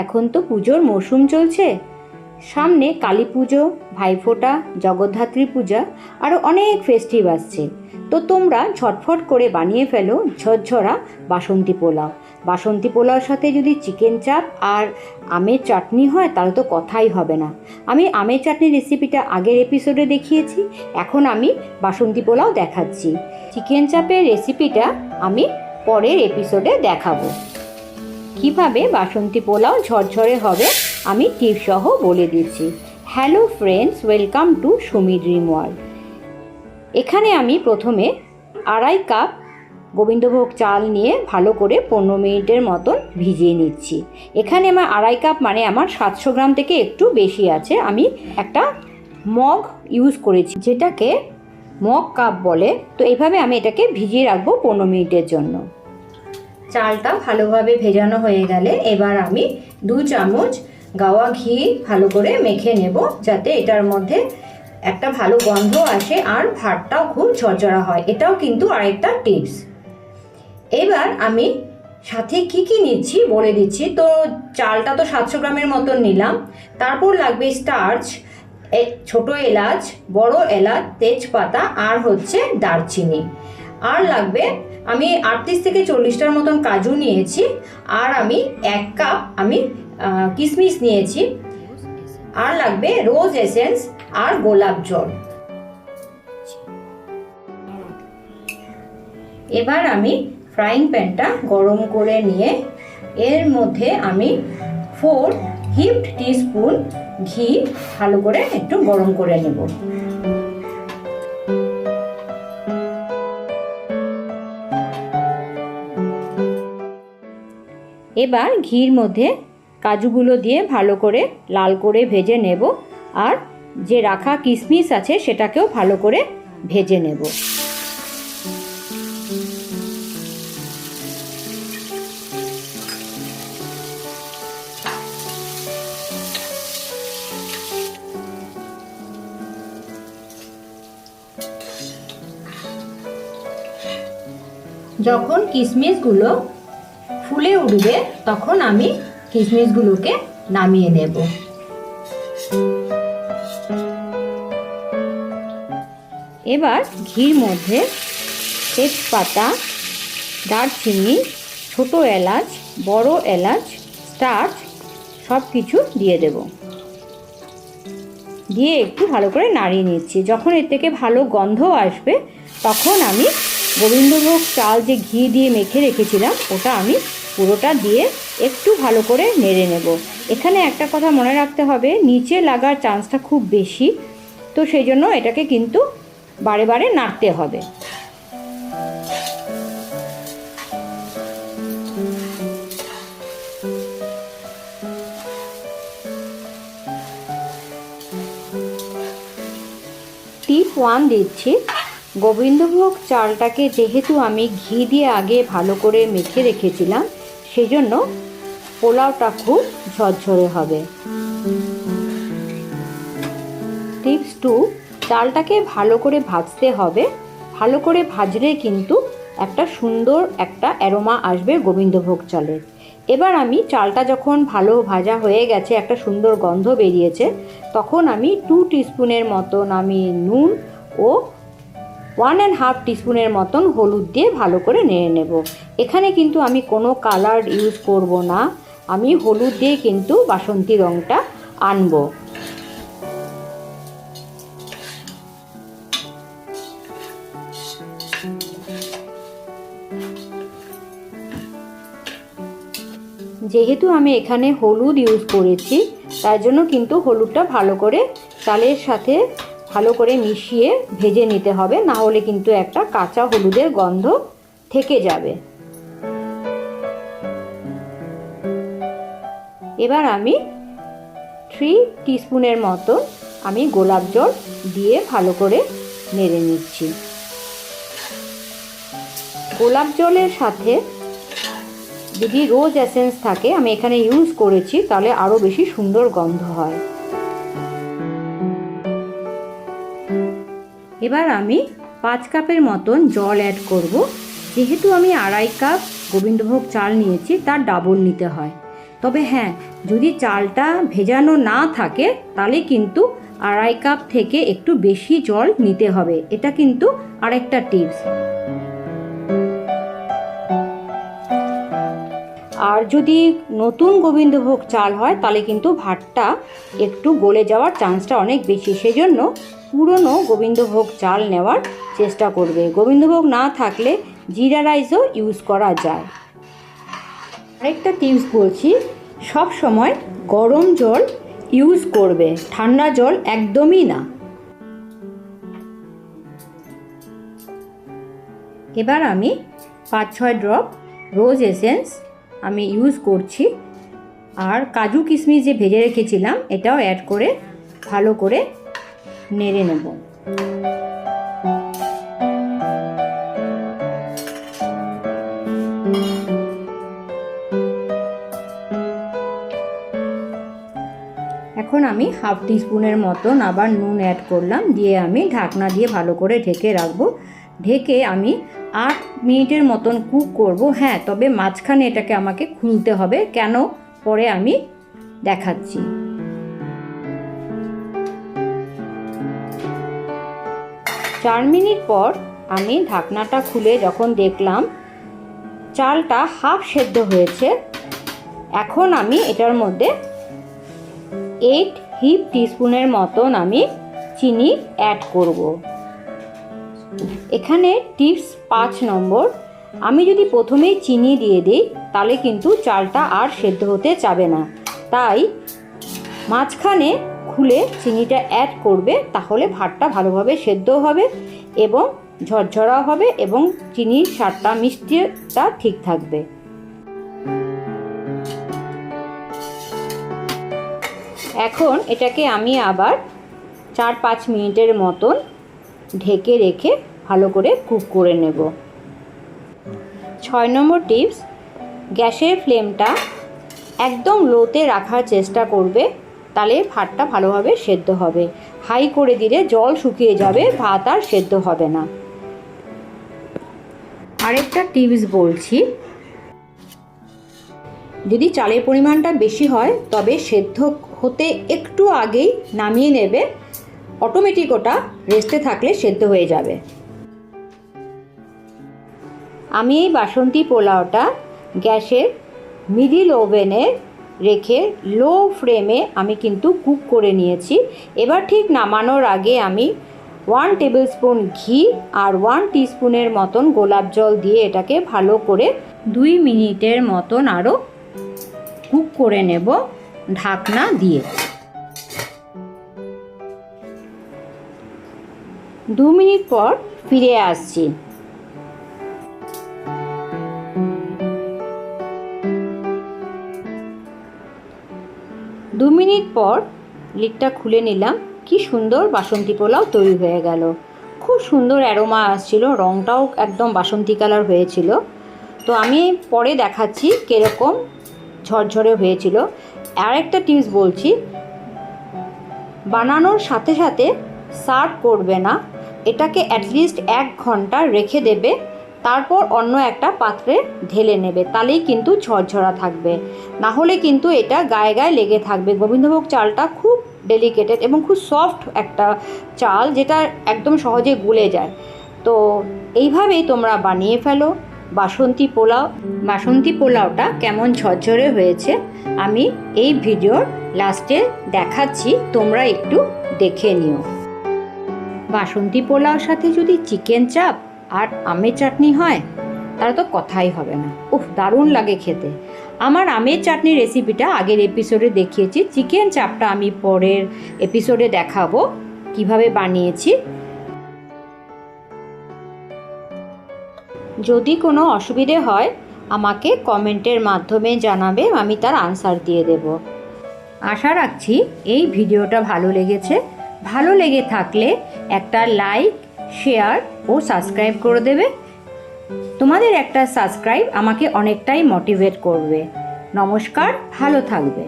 এখন তো পুজোর মরশুম চলছে, সামনে কালী পুজো, ভাইফোঁটা, জগদ্ধাত্রী পূজা আরও অনেক ফেস্টিভ আসছে। তো তোমরা ঝটফট করে বানিয়ে ফেলো ঝরঝরা বাসন্তী পোলাও। বাসন্তী পোলাওর সাথে যদি চিকেন চাপ আর আমের চাটনি হয় তাহলে তো কথাই হবে না। আমি আমের চাটনির রেসিপিটা আগের এপিসোডে দেখিয়েছি, এখন আমি বাসন্তী পোলাও দেখাচ্ছি। চিকেন চাপের রেসিপিটা আমি পরের এপিসোডে দেখাবো। কিভাবে বাসন্তী পোলাও ঝরঝরে হবে আমি টিপস সহ বলে দিচ্ছি। Hello friends, welcome to Sumi dream world. এখানে আমি প্রথমে 2.5 কাপ গোবিন্দভোগ চাল নিয়ে ভালো করে 15 মিনিটের মতন ভিজিয়ে নিচ্ছি। এখানে আমার 2.5 কাপ মানে আমার 700 গ্রাম থেকে একটু বেশি আছে। আমি একটা মগ ইউজ করেছি, যেটাকে মগ কাপ বলে। তো এইভাবে আমি এটাকে ভিজিয়ে রাখবো 15 মিনিটের জন্য। চালটা ভালোভাবে ভেজানো হয়ে গেলে এবার আমি 2 চামচ গাওয়া ঘি ভালো করে মেখে নেব, যাতে এটার মধ্যে একটা ভালো গন্ধ আসে আর ভাতটাও খুব ঝরঝরা হয়। এটাও কিন্তু আরেকটা টিপস। এবার আমি সাথে কি কি নিচ্ছি বলে দিচ্ছি। তো চালটা তো 700 গ্রামের মতন নিলাম। তারপর লাগবে স্টার্চ, ছোট এলাচ, বড় এলাচ, তেজপাতা আর হচ্ছে দারচিনি। আর লাগবে আমি 38 থেকে 40টার মতন কাজু নিয়েছি, আর আমি 1 কাপ আমি কিশমিশ নিয়েছি। আর লাগবে রোজ এসেন্স আর গোলাপ জল। এবার আমি ফ্রাইং প্যানটা গরম করে নিয়ে এর মধ্যে আমি 4 হিপড টিস্পুন ঘি ভালো করে একটু গরম করে নেব। এবার ঘির মধ্যে কাজুগুলো দিয়ে ভালো করে লাল করে ভেজে নেব, আর যে রাখা কিশমিশ আছে সেটাকেও ভালো করে ভেজে নেব। যখন কিশমিশগুলো ফুলে উঠবে তখন আমি কিশমিশগুলোকে নামিয়ে নেব। এবার ঘির মধ্যে তেজপাতা, দারচিনি, ছোট এলাচ, বড় এলাচ, স্টার্চ সব কিছু দিয়ে দেব। দিয়ে একটু ভালো করে নাড়িয়ে নিচ্ছি। যখন এর থেকে ভালো গন্ধ আসবে তখন আমি গোবিন্দভোগ চাল যে ঘি দিয়ে মেখে রেখেছিলাম ওটা আমি পুরোটা দিয়ে একটু ভালো করে নেড়ে নেব। এখানে একটা কথা মনে রাখতে হবে, নিচে লাগার চান্সটা খুব বেশি, তো সেই জন্য এটাকে কিন্তু বারে বারে নাড়তে হবে। টিপ 1 দিচ্ছি। গোবিন্দভোগ চালটাকে যেহেতু আমি ঘি দিয়ে আগে ভালো করে মেখে রেখেছিলাম, সেজন্য পোলাওটা খুব ঝরঝরে হবে। টিপস 2, চালটাকে ভালো করে ভাজতে হবে। ভালো করে ভাজলে কিন্তু একটা সুন্দর একটা অ্যারোমা আসবে গোবিন্দভোগ চালের। এবার আমি চালটা যখন ভালো ভাজা হয়ে গেছে, একটা সুন্দর গন্ধ বেরিয়েছে, তখন আমি 2 টিস্পুনের মতন আমি নুন ও 1.5 টিস্পুনের মতন হলুদ দিয়ে ভালো করে নেড়ে নেব। এখানে কিন্তু আমি কোনো কালার ইউজ করব না, আমি হলুদ দিয়ে কিন্তু বাসন্তী রঙটা আনব। যেহেতু আমি এখানে হলুদ ইউজ করেছি, তার জন্য কিন্তু হলুদটা ভালো করে চালের সাথে ভালো করে মিশিয়ে ভেজে নিতে হবে, না হলে কিন্তু একটা কাঁচা হলুদের গন্ধ থেকে যাবে। এবার আমি 3 টিস্পুনের মতো আমি গোলাপ জল দিয়ে ভালো করে নেড়ে নিচ্ছি। গোলাপ জলের সাথে যদি রোজ এসেন্স থাকে, আমি এখানে ইউজ করেছি, তাহলে আরও বেশি সুন্দর গন্ধ হয়। এবার আমি 5 কাপের মতন জল অ্যাড করব। যেহেতু আমি 2.5 কাপ গোবিন্দভোগ চাল নিয়েছি, তার ডাবল নিতে হয়। তবে হ্যাঁ, যদি চালটা ভেজানো না থাকে তাহলে কিন্তু 2.5 কাপ থেকে একটু বেশি জল নিতে হবে। এটা কিন্তু আরেকটা টিপস। আর যদি নতুন গোবিন্দভোগ চাল হয় তাহলে কিন্তু ভাতটা একটু গলে যাওয়ার চান্সটা অনেক বেশি, সেজন্য পুরনো গোবিন্দভোগ চাল নেওয়ার চেষ্টা করবে। গোবিন্দভোগ না থাকলে জিরা রাইসও ইউজ করা যায়। আরেকটা টিপস বলছি, সব সময় গরম জল ইউজ করবে, ঠান্ডা জল একদমই না। এবার আমি 5-6 ড্রপ রোজ এসেন্স আমি ইউজ করছি, আর কাজু কিশমিশ যে ভেজে রেখেছিলাম এটাও অ্যাড করে ভালো করে নেড়ে নেব। এখন আমি 1/2 টিস্পুনের মতন আবার নুন অ্যাড করলাম, দিয়ে আমি ঢাকনা দিয়ে ভালো করে ঢেকে রাখবো। ঢেকে আমি 8 মিনিটের মতন কুক করব। হ্যাঁ, তবে মাঝখানে এটাকে আমাকে খুলতে হবে, কেন পরে আমি দেখাচ্ছি। চার মিনিট পর আমি ঢাকনাটা খুলে যখন দেখলাম চালটা হাফ সেদ্ধ হয়েছে, এখন আমি এটার মধ্যে 8 টিস্পুনের মতন আমি চিনি অ্যাড করব। এখানে টিপস 5 নম্বর, আমি যদি প্রথমেই চিনি দিয়ে দিই তাহলে কিন্তু চালটা আর সেদ্ধ হতে যাবে না, তাই মাঝখানে খুলে চিনিটা অ্যাড করবে, তাহলে ভাতটা ভালোভাবে সেদ্ধ হবে এবং ঝরঝরা হবে এবং চিনির স্বাদটা মিষ্টিটা ঠিক থাকবে। এখন এটাকে আমি আবার 4-5 মিনিটের মতন ঢেকে রেখে ভালো করে কুক করে নেব। 6 নম্বর টিপস, গ্যাসের ফ্লেমটা একদম লোতে রাখার চেষ্টা করবে, তাহলে ভাতটা ভালোভাবে সেদ্ধ হবে। হাই করে দিলে জল শুকিয়ে যাবে, ভাত আর সেদ্ধ হবে না। আরেকটা টিপস বলছি, যদি চালের পরিমাণটা বেশি হয় তবে সেদ্ধ হতে একটু আগেই নামিয়ে নেবে, অটোমেটিক ওটা রেস্টে থাকলে সেদ্ধ হয়ে যাবে। আমি এই বাসন্তী পোলাওটা গ্যাসের মিডিল ওভেনে রেখে লো ফ্লেমে আমি কিন্তু কুক করে নিয়েছি। এবার ঠিক নামানোর আগে আমি 1 টেবিল স্পুন ঘি আর 1 টিস্পুনের মতন গোলাপ জল দিয়ে এটাকে ভালো করে 2 মিনিটের মতন আরও কুক করে নেব ঢাকনা দিয়ে। 2 মিনিট পর ফিরে আসছি। দু মিনিট পর লিডটা খুলে নিলাম, কি সুন্দর বাসন্তী পোলাও তৈরি হয়ে গেল। খুব সুন্দর অ্যারোমা আসছিল, রঙটাও একদম বাসন্তী কালার হয়েছিল। তো আমি পরে দেখাচ্ছি কীরকম ঝরঝরে হয়েছিল। আরেকটা টিপস বলছি, বানানোর সাথে সাথে সার্ভ করবে না, এটাকে অ্যাটলিস্ট 1 ঘন্টা রেখে দেবে, তারপর অন্য একটা পাত্রে ঢেলে নেবে, তাহলেই কিন্তু ঝরঝরা থাকবে। না হলে কিন্তু এটা গায়ে গায়ে লেগে থাকবে। গোবিন্দভোগ চালটা খুব ডেলিকেটেড এবং খুব সফট একটা চাল, যেটা একদম সহজে গলে যায়। তো এইভাবেই তোমরা বানিয়ে ফেলো বাসন্তী পোলাও। বাসন্তী পোলাওটা কেমন ঝরঝরে হয়েছে আমি এই ভিডিওর লাস্টে দেখাচ্ছি, তোমরা একটু দেখে নিও। বাসন্তী পোলাওর সাথে যদি চিকেন চাপ আর আমের চাটনি হয় তাহলে তো কথাই হবে না। উফ, দারুণ লাগে খেতে। আমার আমের চাটনির রেসিপিটা আগের এপিসোডে দেখিয়েছি, চিকেন চাপটা আমি পরের এপিসোডে দেখাবো কিভাবে বানিয়েছি। যদি কোনো অসুবিধে হয় আমাকে কমেন্টের মাধ্যমে জানাবে, আমি তার আনসার দিয়ে দেব। আশা রাখছি এই ভিডিওটা ভালো লেগেছে। ভালো লেগে থাকলে একটা লাইক, শেয়ার ও সাবস্ক্রাইব করে দেবে। তোমাদের একটা সাবস্ক্রাইব আমাকে অনেকটাই মোটিভেট করবে। নমস্কার, ভালো থাকবে।